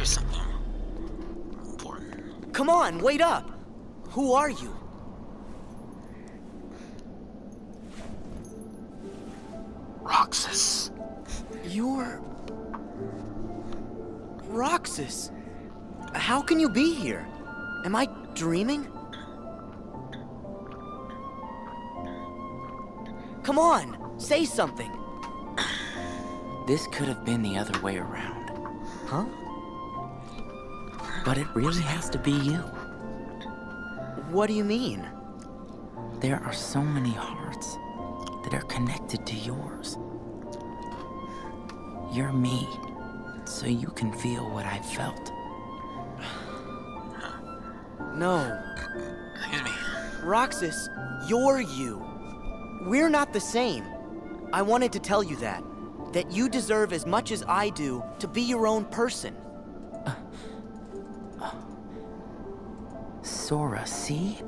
There's something important. Come on, wait up! Who are you? Roxas. You're... Roxas? How can you be here? Am I dreaming? Come on, say something. This could have been the other way around. Huh? But it really has to be you. What do you mean? There are so many hearts that are connected to yours. You're me, so you can feel what I felt. No. Excuse me. Roxas, you're you. We're not the same. I wanted to tell you that. That you deserve as much as I do to be your own person. Sora, see?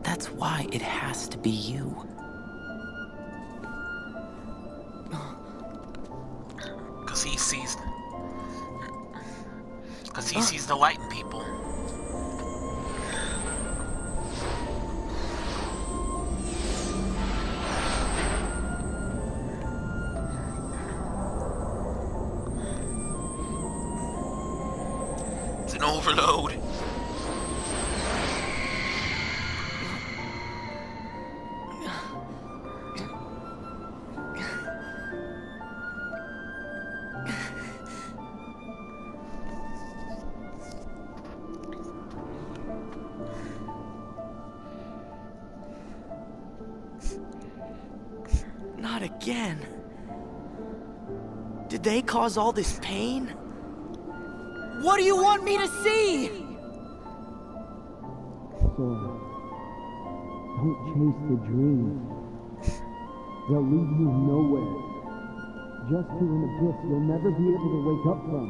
That's why it has to be you. Because he sees the light in people. It's an overload. Not again. Did they cause all this pain? What do you want me to see? Sora, don't chase the dreams. They'll lead you nowhere. Just to an abyss you'll never be able to wake up from.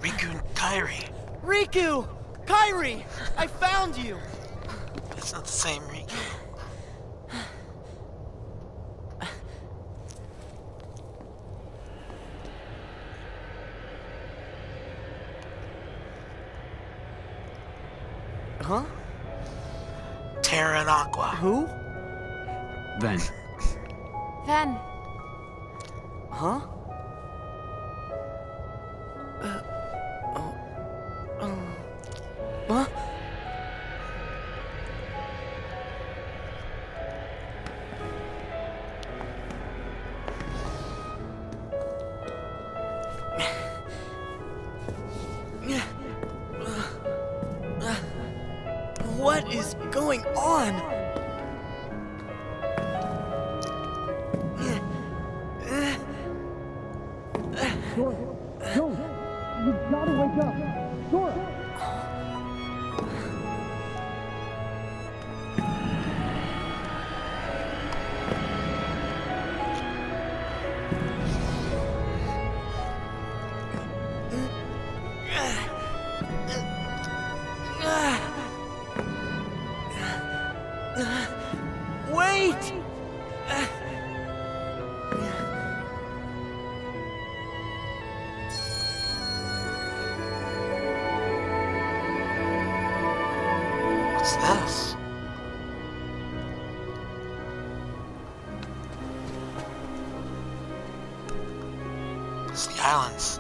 Riku and Kairi. Riku! Kairi! I found you! It's not the same Riku. Huh? Terra and Aqua. Who? Ven. Ven. Huh? Huh? What is going on? Sora, don't! You've got to wake up! Sora! Wait! What's this? It's the islands.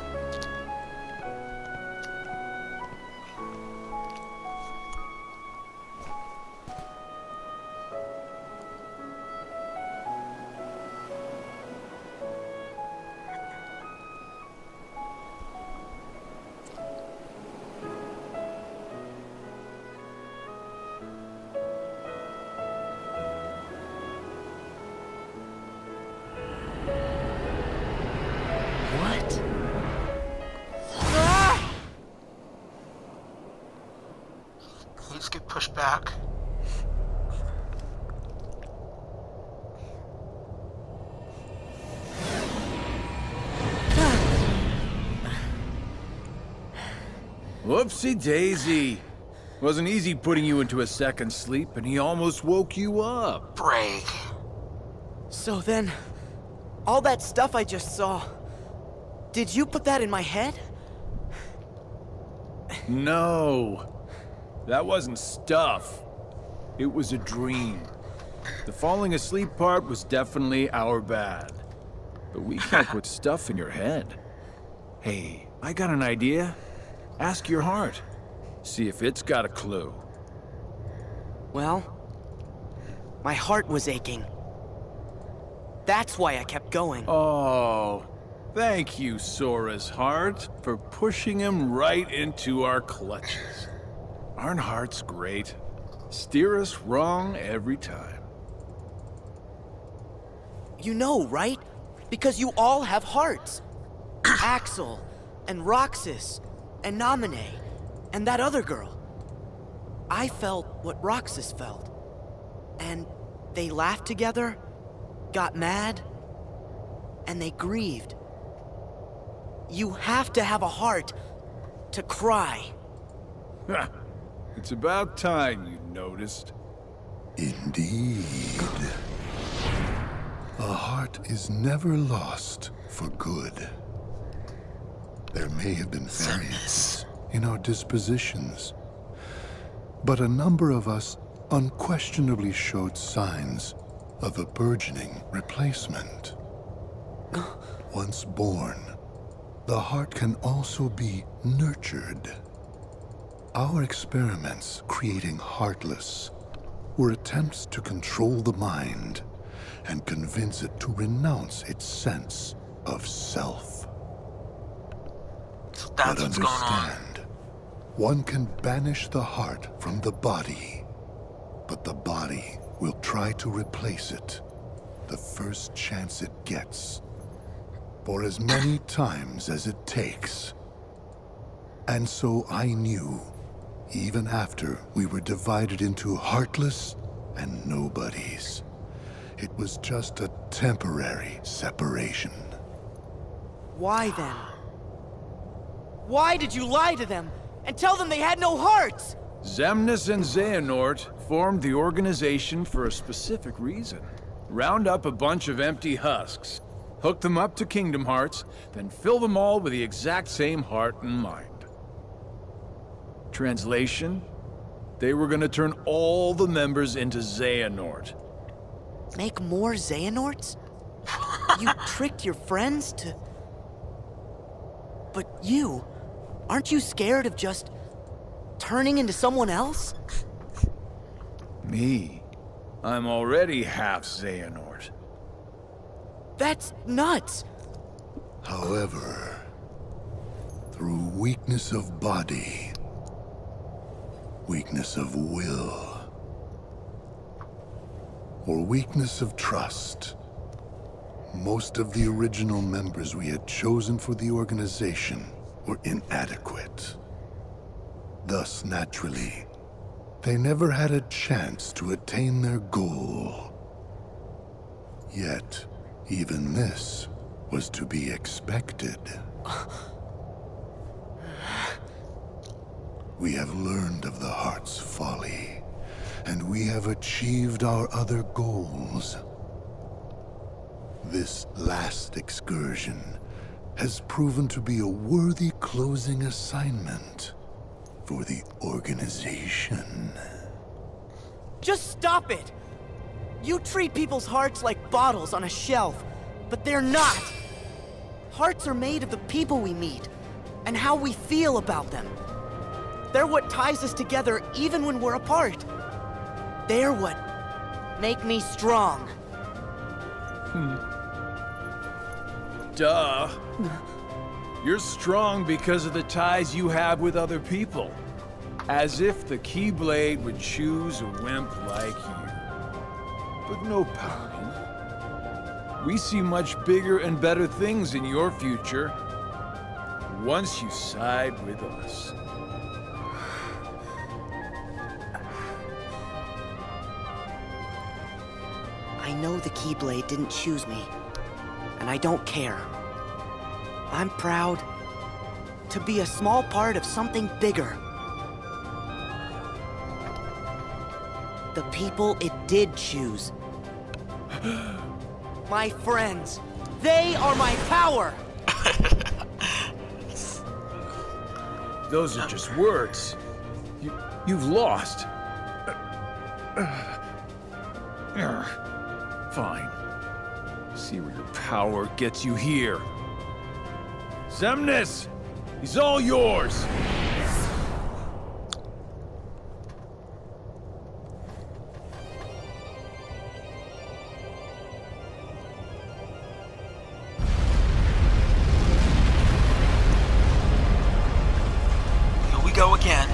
What? Ah! You just get pushed back. Whoopsie daisy. Wasn't easy putting you into a second sleep, and he almost woke you up. Break. So then, all that stuff I just saw, did you put that in my head? No. That wasn't stuff. It was a dream. The falling asleep part was definitely our bad. But we can't put stuff in your head. Hey, I got an idea. Ask your heart. See if it's got a clue. Well, my heart was aching. That's why I kept going. Oh, thank you, Sora's heart, for pushing him right into our clutches. Aren't hearts great? Steer us wrong every time. You know, right? Because you all have hearts. Axel, and Roxas, and Naminé, and that other girl. I felt what Roxas felt. And they laughed together, got mad, and they grieved. You have to have a heart to cry. It's about time you noticed. Indeed. A heart is never lost for good. There may have been variances in our dispositions, but a number of us unquestionably showed signs of a burgeoning replacement. Once born, the heart can also be nurtured. Our experiments creating Heartless were attempts to control the mind and convince it to renounce its sense of self. So But that's what's going on. understand, one can banish the heart from the body, but the body will try to replace it the first chance it gets, for as many times as it takes. And so I knew, even after we were divided into Heartless and Nobodies, it was just a temporary separation. Why then? Why did you lie to them and tell them they had no hearts? Xemnas and Xehanort formed the organization for a specific reason. Round up a bunch of empty husks, hook them up to Kingdom Hearts, then fill them all with the exact same heart and mind. Translation? They were gonna turn all the members into Xehanort. Make more Xehanorts? You tricked your friends to... But you, aren't you scared of just turning into someone else? Me? I'm already half Xehanort. That's nuts. However, through weakness of body, weakness of will, or weakness of trust, most of the original members we had chosen for the organization were inadequate. Thus, naturally, they never had a chance to attain their goal. Yet, even this was to be expected. We have learned of the heart's folly, and we have achieved our other goals. This last excursion has proven to be a worthy closing assignment for the organization. Just stop it! You treat people's hearts like bottles on a shelf, but they're not. Hearts are made of the people we meet, and how we feel about them. They're what ties us together even when we're apart. They're what make me strong. Duh. You're strong because of the ties you have with other people. As if the Keyblade would choose a wimp like you. But no pouting. We see much bigger and better things in your future once you side with us. I know the Keyblade didn't choose me, and I don't care. I'm proud to be a small part of something bigger. The people it did choose. My friends. They are my power! Those are just words. You've lost. Fine. See where your power gets you here. Xemnas! He's all yours! Here we go again.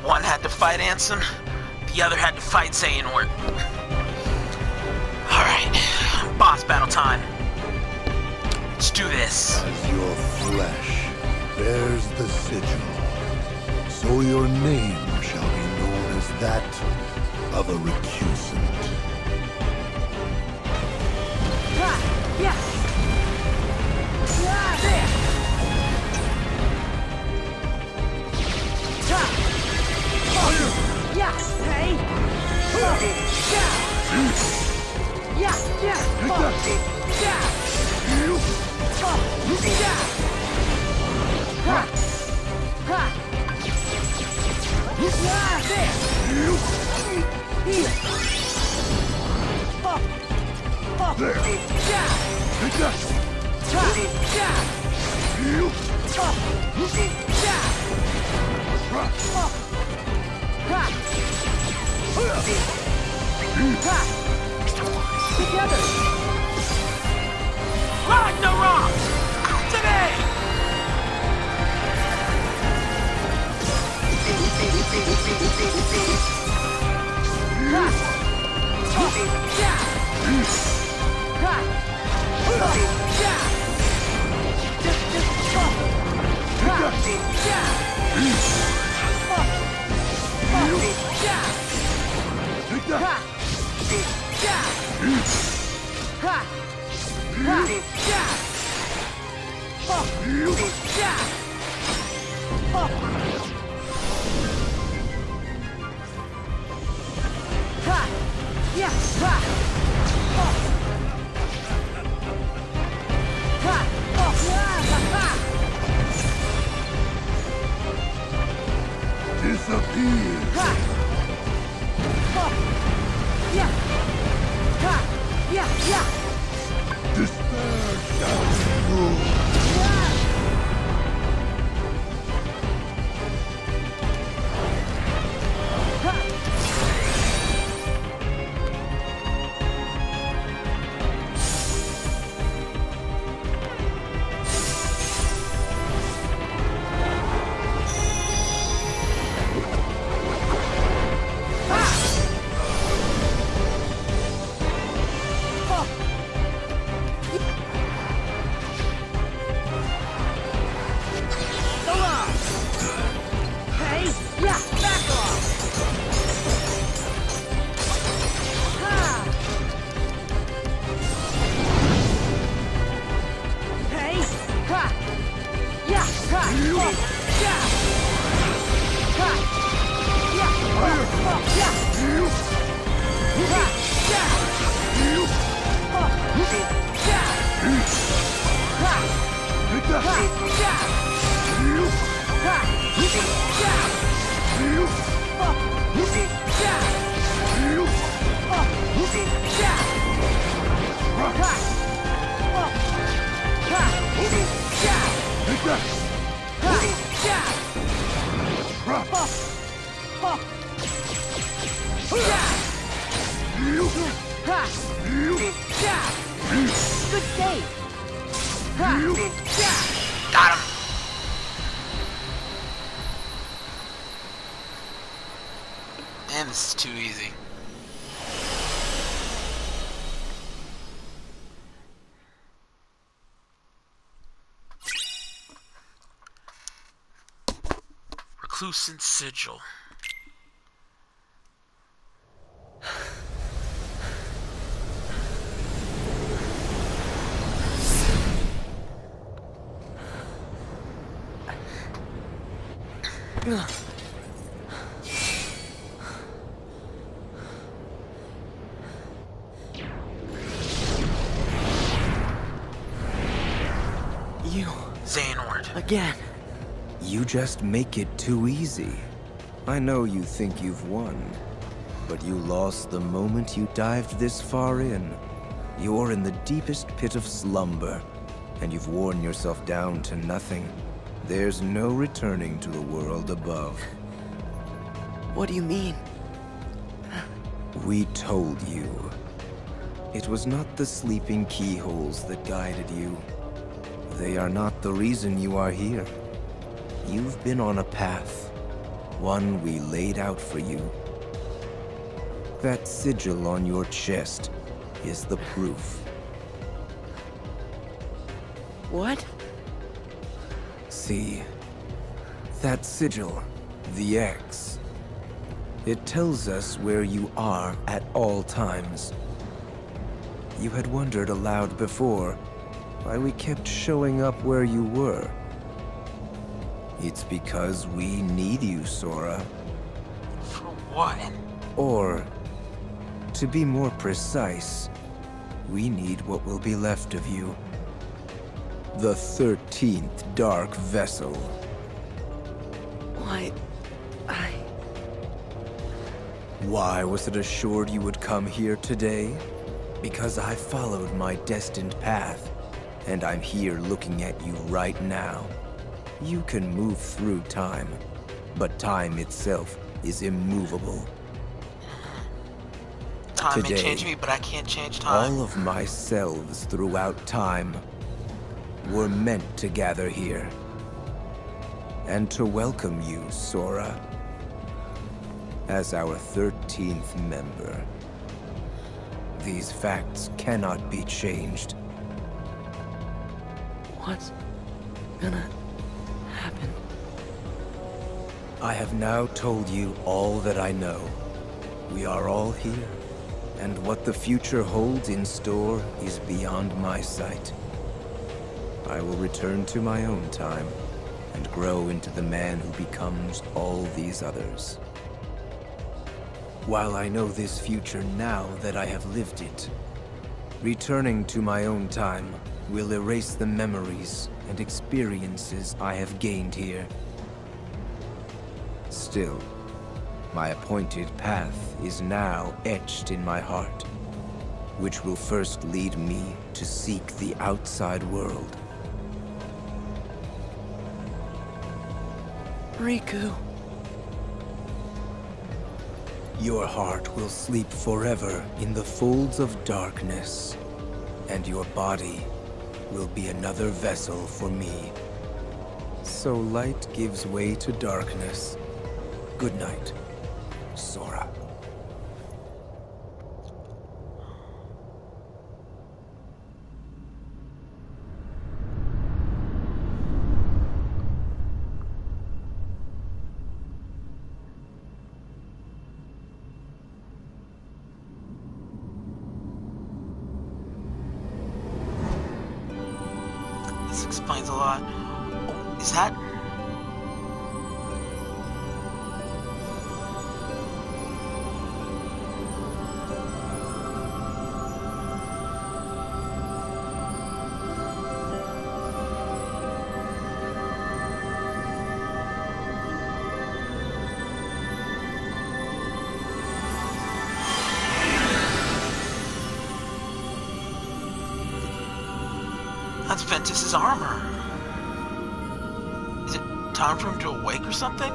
One had to fight Ansem, the other had to fight Xehanort. Alright, boss battle time. Let's do this. As your flesh bears the sigil, so your name shall be known as that of a recusant. Together! Ragnarok! Today! Disappear! Despair shall rule! Good save! Got him! Man, this is too easy. Reclusant Sigil. You Xehanort. again. You just make it too easy. I know you think you've won, but you lost the moment you dived this far in. You're in the deepest pit of slumber, and you've worn yourself down to nothing. There's no returning to the world above. What do you mean? We told you. It was not the sleeping keyholes that guided you. They are not the reason you are here. You've been on a path, one we laid out for you. That sigil on your chest is the proof. What? See, that sigil, the X, it tells us where you are at all times. You had wondered aloud before why we kept showing up where you were. It's because we need you, Sora. For what? Or, to be more precise, we need what will be left of you. The 13th Dark Vessel. Why, Why was it assured you would come here today? Because I followed my destined path, and I'm here looking at you right now. You can move through time, but time itself is immovable. Time may Today, change me, but I can't change time. all of my selves throughout time were meant to gather here. And to welcome you, Sora, as our 13th member. These facts cannot be changed. what's gonna happen? I have now told you all that I know. We are all here, and what the future holds in store is beyond my sight. I will return to my own time and grow into the man who becomes all these others. While I know this future now that I have lived it, returning to my own time will erase the memories and experiences I have gained here. Still, my appointed path is now etched in my heart, which will first lead me to seek the outside world. Riku. Your heart will sleep forever in the folds of darkness, and your body will be another vessel for me. So light gives way to darkness. Good night, Sora. This explains a lot. Oh, is that? That's Ventus's armor. Is it time for him to awake or something?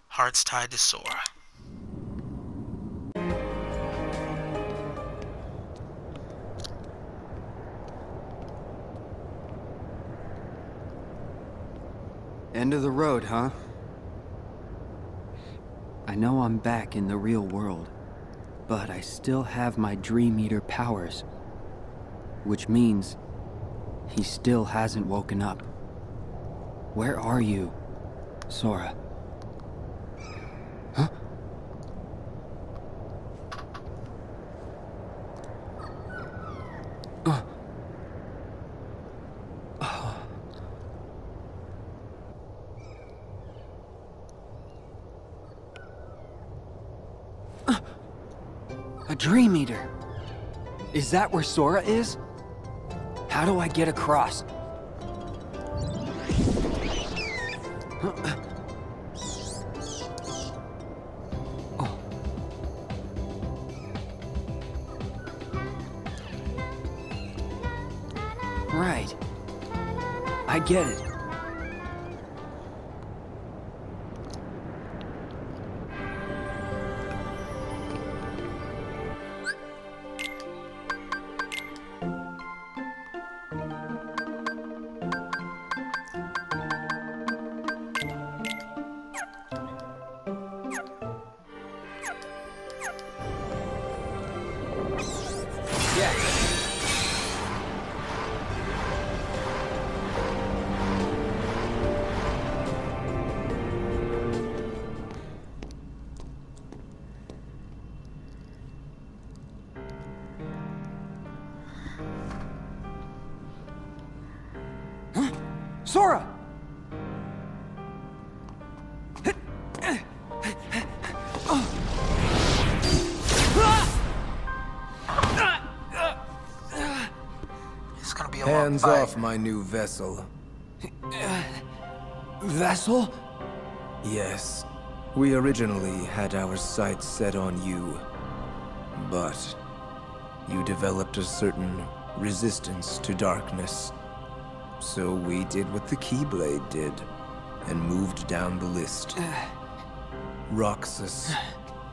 Hearts tied to Sora. End of the road, huh? I know I'm back in the real world, but I still have my Dream Eater powers. Which means he still hasn't woken up. Where are you, Sora? Huh? A Dream Eater. Is that where Sora is? How do I get across? Oh. Right. I get it. Sora! It's gonna be a Hands long fight. off my new vessel. Vessel? Yes, we originally had our sights set on you. But you developed a certain resistance to darkness. So we did what the Keyblade did, and moved down the list. Roxas.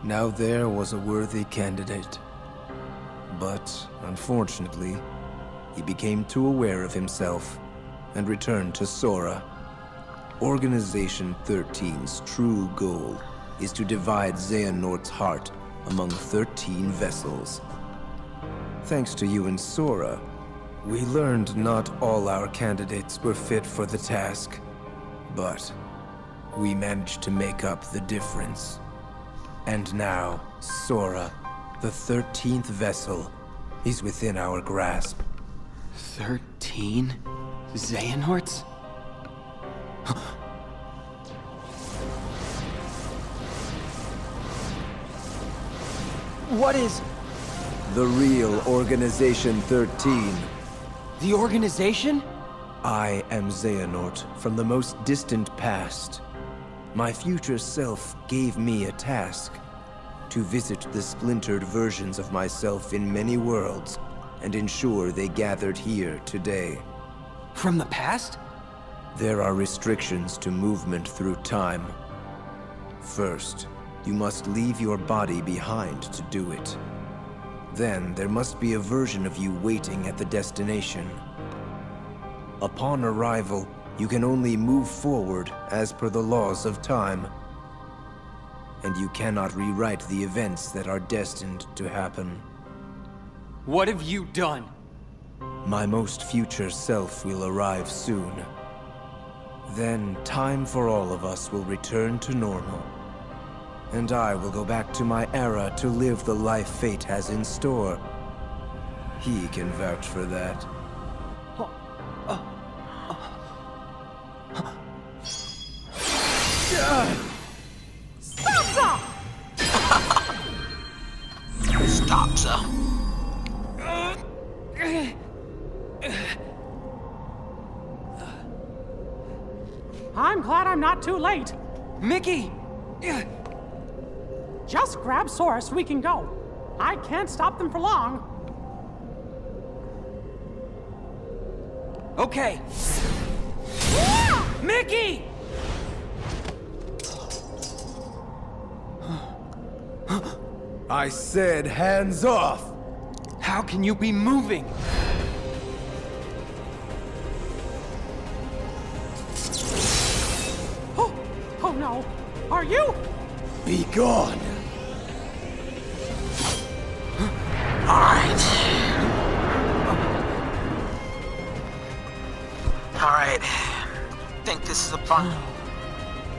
Now there was a worthy candidate. But, unfortunately, he became too aware of himself, and returned to Sora. Organization 13's true goal is to divide Xehanort's heart among 13 vessels. Thanks to you and Sora, we learned not all our candidates were fit for the task, but we managed to make up the difference. And now, Sora, the 13th vessel, is within our grasp. 13 Xehanorts? What is The real Organization 13. the organization? I am Xehanort from the most distant past. My future self gave me a task: to visit the splintered versions of myself in many worlds and ensure they gathered here today. From the past? There are restrictions to movement through time. First, you must leave your body behind to do it. Then there must be a version of you waiting at the destination. Upon arrival, you can only move forward as per the laws of time. And you cannot rewrite the events that are destined to happen. What have you done? My most future self will arrive soon. Then time for all of us will return to normal. And I will go back to my era to live the life fate has in store. He can vouch for that. Stop, sir. I'm glad I'm not too late. Mickey! Just grab Sora so we can go. I can't stop them for long. Okay. Mickey! I said hands off! How can you be moving? Oh no. Are you? Be gone! Alright. Alright. Think this is a boss.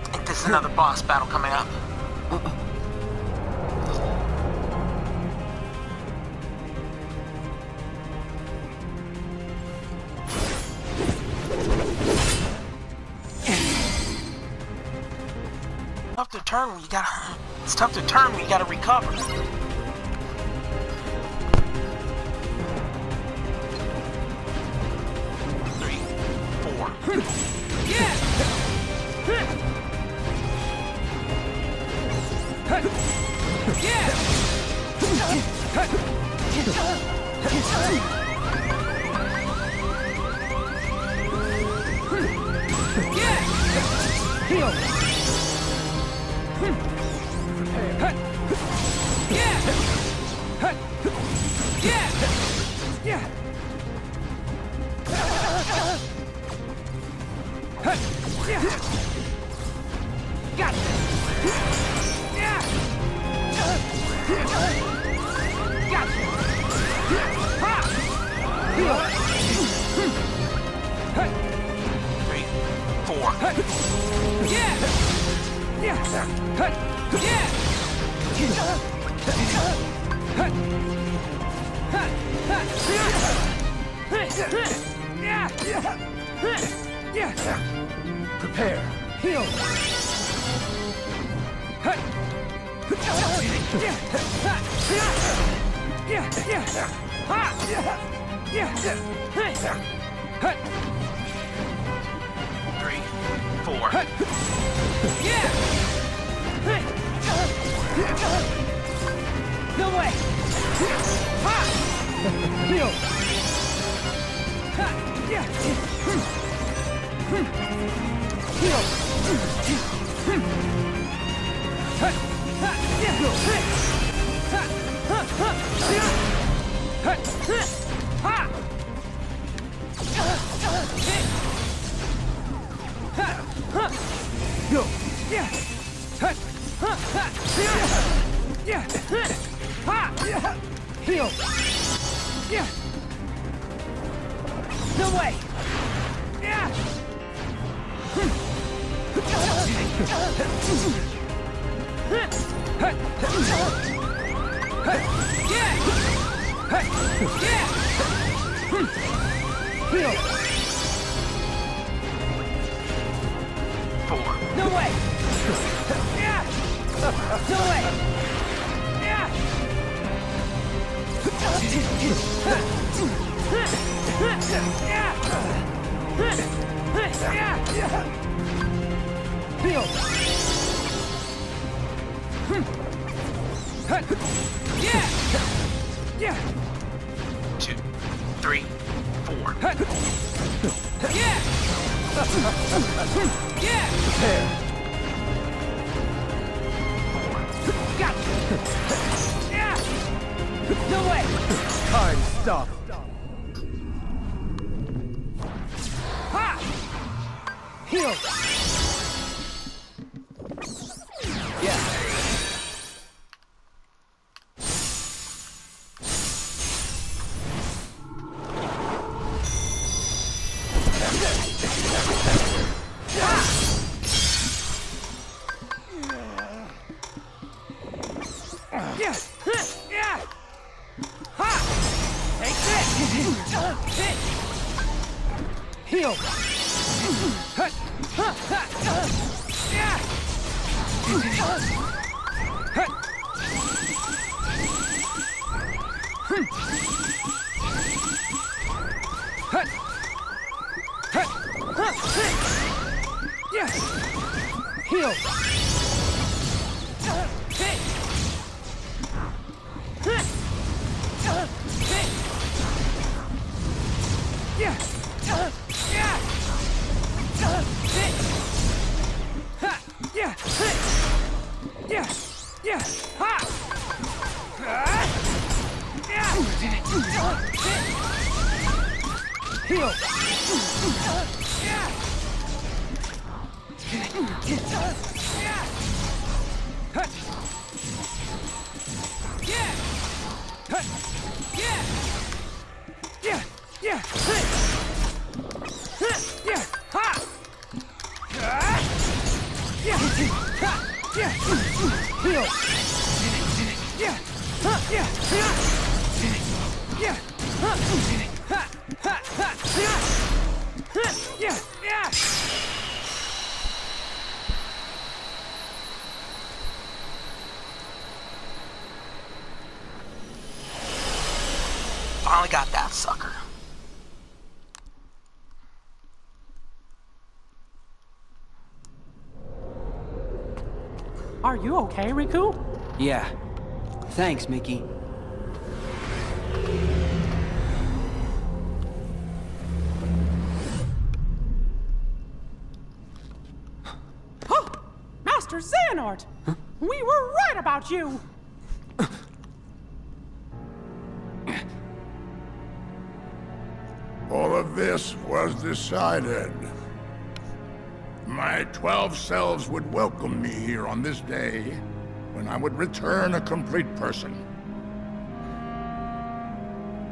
Think this is another boss battle coming up. Tough to turn when you gotta. It's tough to turn when you gotta recover. 3, 4. Prepare. Heal. Three, 4. No way! Heal. Go. Heal. No way! Heal. 4. No way! No way! Heal. 2, 3, 4. Prepare. No way! Time stop. Heal. Heal. Heal. Heal. go! Yeah! Yeah! Yeah! Yeah! Yeah! Finally got that sucker. Are you okay, Riku? Yeah. Thanks, Mickey. Master Xehanort! Huh? We were right about you! All of this was decided. My 12 selves would welcome me here on this day, when I would return a complete person.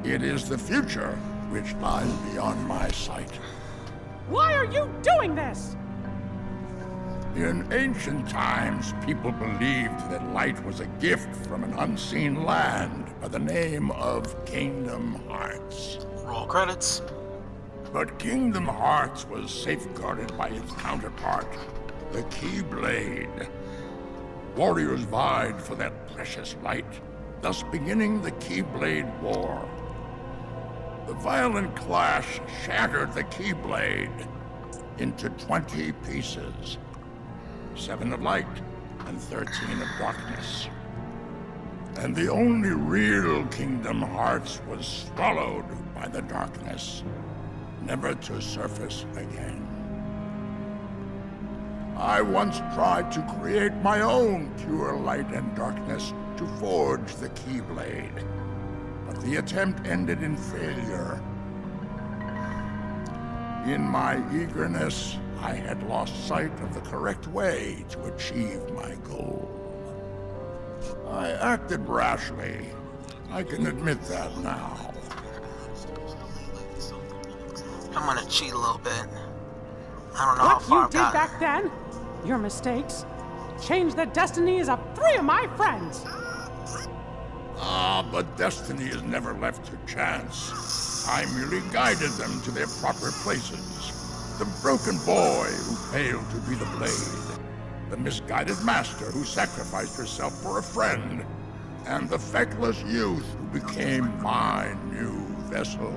It is the future which lies beyond my sight. Why are you doing this? In ancient times, people believed that light was a gift from an unseen land by the name of Kingdom Hearts. Roll credits. But Kingdom Hearts was safeguarded by its counterpart, the Keyblade. Warriors vied for that precious light, thus beginning the Keyblade War. The violent clash shattered the Keyblade into 20 pieces. 7 of light and 13 of darkness. And the only real Kingdom Hearts was swallowed by the darkness, never to surface again. I once tried to create my own pure light and darkness to forge the Keyblade, but the attempt ended in failure. In my eagerness, I had lost sight of the correct way to achieve my goal. I acted rashly. I can admit that now. I'm gonna cheat a little bit. I don't know how far What you did back then, your mistakes, changed the destinies of 3 of my friends. But destiny is never left to chance. I merely guided them to their proper places. The broken boy who failed to be the blade. The misguided master who sacrificed herself for a friend. And the feckless youth who became my new vessel.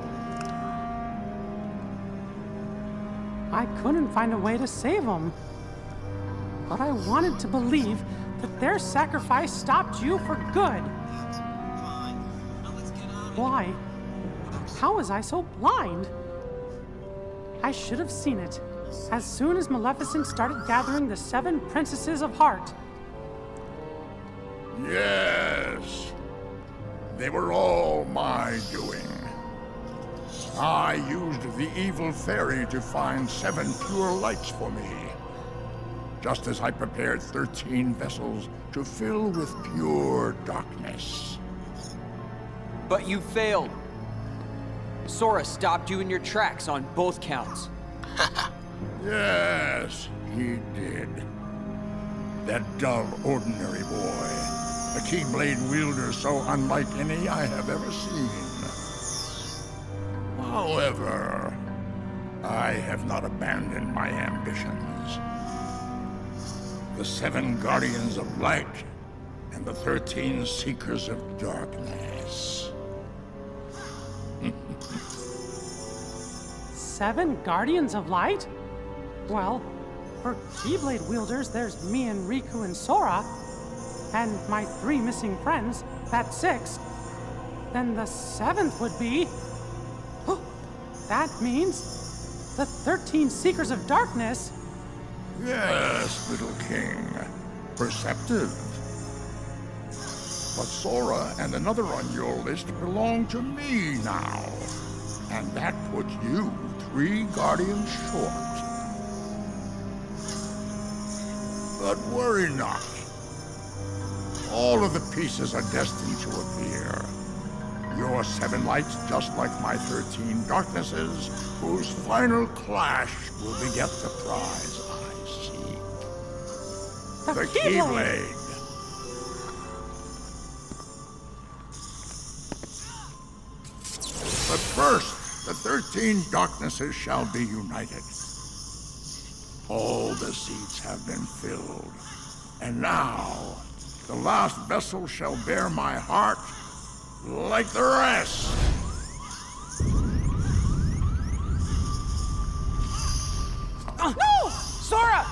I couldn't find a way to save them. But I wanted to believe that their sacrifice stopped you for good. Why? How was I so blind? I should have seen it as soon as Maleficent started gathering the 7 princesses of heart. Yes. They were all my doing. I used the evil fairy to find 7 pure lights for me. Just as I prepared 13 vessels to fill with pure darkness. But you failed. Sora stopped you in your tracks on both counts. Yes, he did. That dull, ordinary boy. A Keyblade wielder so unlike any I have ever seen. However, I have not abandoned my ambitions. The 7 Guardians of Light and the 13 Seekers of Darkness. 7 Guardians of Light? Well, for Keyblade wielders, there's me and Riku and Sora. And my 3 missing friends, that's 6. Then the 7th would be... That means the 13 Seekers of Darkness. Yes, little king. Perceptive. But Sora and another on your list belong to me now. And that puts you 3 Guardians short. But worry not. All of the pieces are destined to appear. Your 7 lights, just like my 13 darknesses, whose final clash will beget the prize I seek. The Keyblade. First, the 13 darknesses shall be united. All the seats have been filled. And now, the last vessel shall bear my heart like the rest. No! Sora!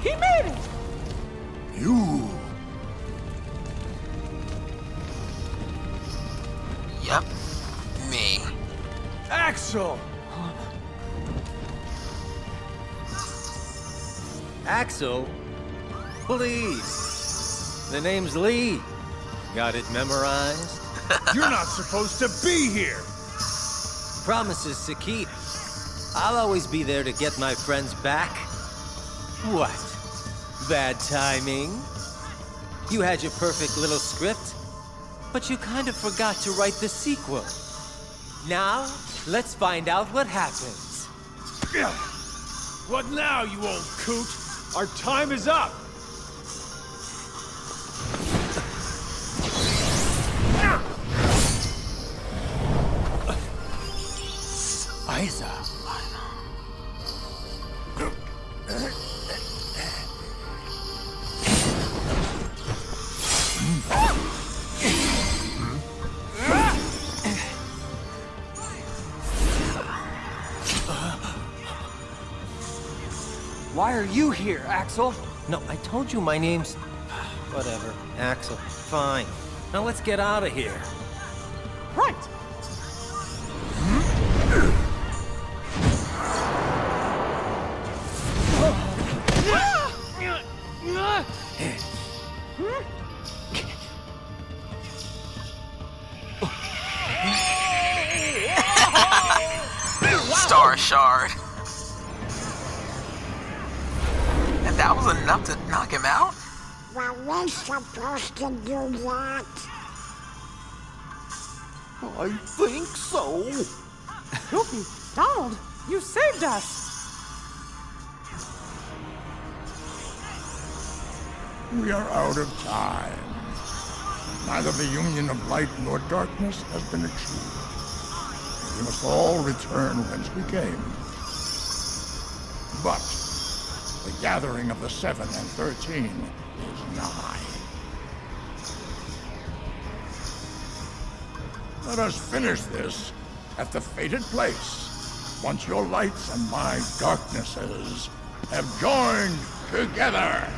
He made it! You. Yep. Me. Axel! Axel? Please. The name's Lee. Got it memorized? You're not supposed to be here! Promises to keep. I'll always be there to get my friends back. What? Bad timing? You had your perfect little script, but you kind of forgot to write the sequel. Now, let's find out what happens. What now, you old coot? Our time is up! Isa. Why are you here, Axel? No, I told you my name's... Whatever. Axel. Fine. Now let's get out of here. Right! Star Shard. And that was enough to knock him out? Were we supposed to do that? I think so. Goofy, Donald, you saved us! We are out of time. Neither the union of light nor darkness has been achieved. We must all return whence we came. But the gathering of the 7 and 13 is nigh. Let us finish this at the fated place, once your lights and my darknesses have joined together.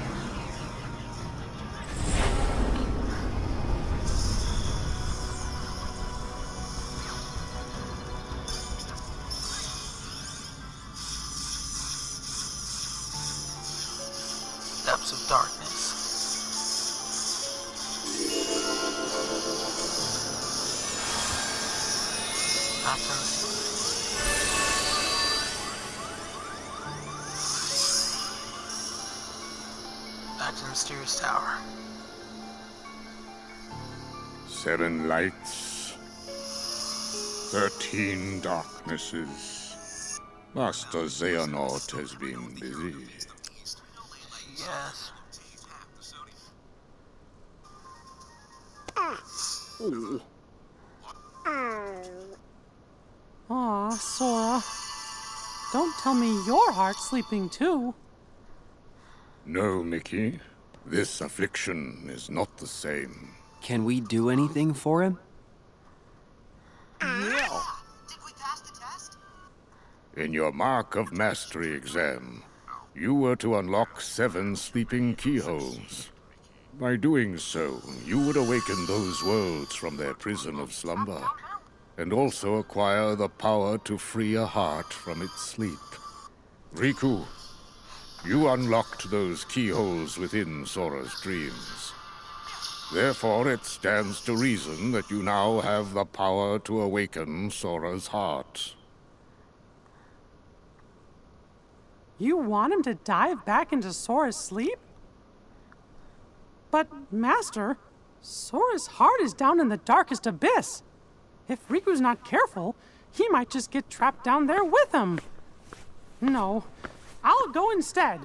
Depths of darkness. Back to the mysterious tower. 7 lights, 13 darknesses. Master Xehanort has been busy. Yes. Aw, Sora. Don't tell me your heart's sleeping too. No, Mickey. This affliction is not the same. Can we do anything for him? Yeah. In your Mark of Mastery exam, you were to unlock 7 sleeping keyholes. By doing so, you would awaken those worlds from their prison of slumber, and also acquire the power to free a heart from its sleep. Riku, you unlocked those keyholes within Sora's dreams. Therefore, it stands to reason that you now have the power to awaken Sora's heart. You want him to dive back into Sora's sleep? But, Master, Sora's heart is down in the darkest abyss. If Riku's not careful, he might just get trapped down there with him. No, I'll go instead.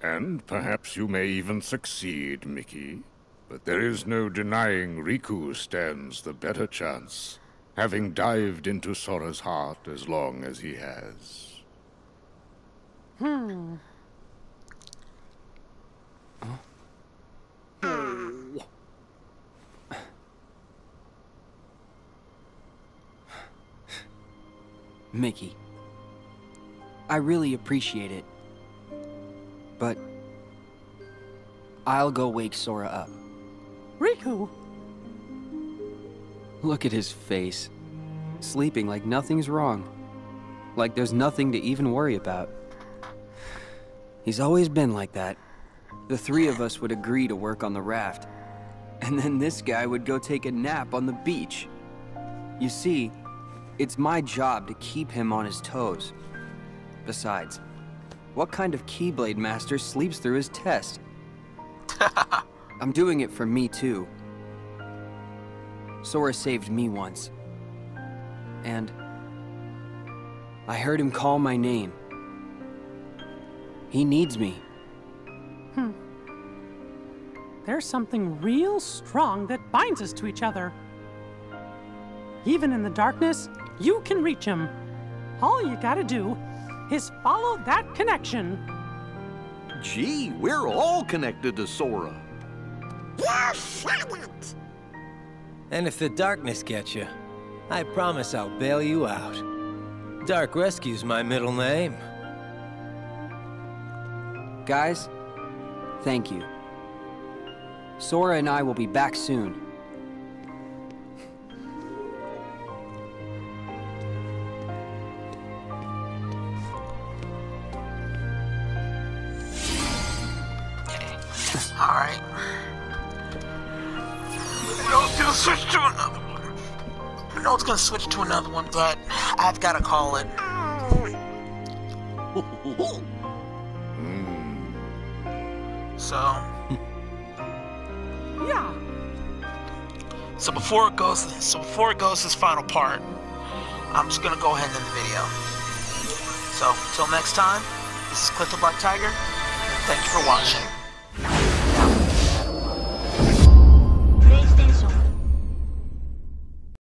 And perhaps you may even succeed, Mickey. But there is no denying Riku stands the better chance, having dived into Sora's heart as long as he has. Mickey, I really appreciate it, but I'll go wake Sora up. Riku! Look at his face, sleeping like nothing's wrong, like there's nothing to even worry about. He's always been like that. The three of us would agree to work on the raft, and then this guy would go take a nap on the beach. You see, it's my job to keep him on his toes. Besides, what kind of Keyblade master sleeps through his test? I'm doing it for me too. Sora saved me once. And I heard him call my name. He needs me. There's something real strong that binds us to each other. Even in the darkness, you can reach him. All you gotta do is follow that connection. Gee, we're all connected to Sora. You said it! And if the darkness gets you, I promise I'll bail you out. Dark Rescue's my middle name. Guys, thank you. Sora and I will be back soon. Alright. I know it's gonna switch to another one. I know it's gonna switch to another one, but I've gotta call it. So. Yeah. So before it goes to this final part, I'm just gonna go ahead and end the video. So until next time, this is Cliff the Black Tiger. Thank you for watching.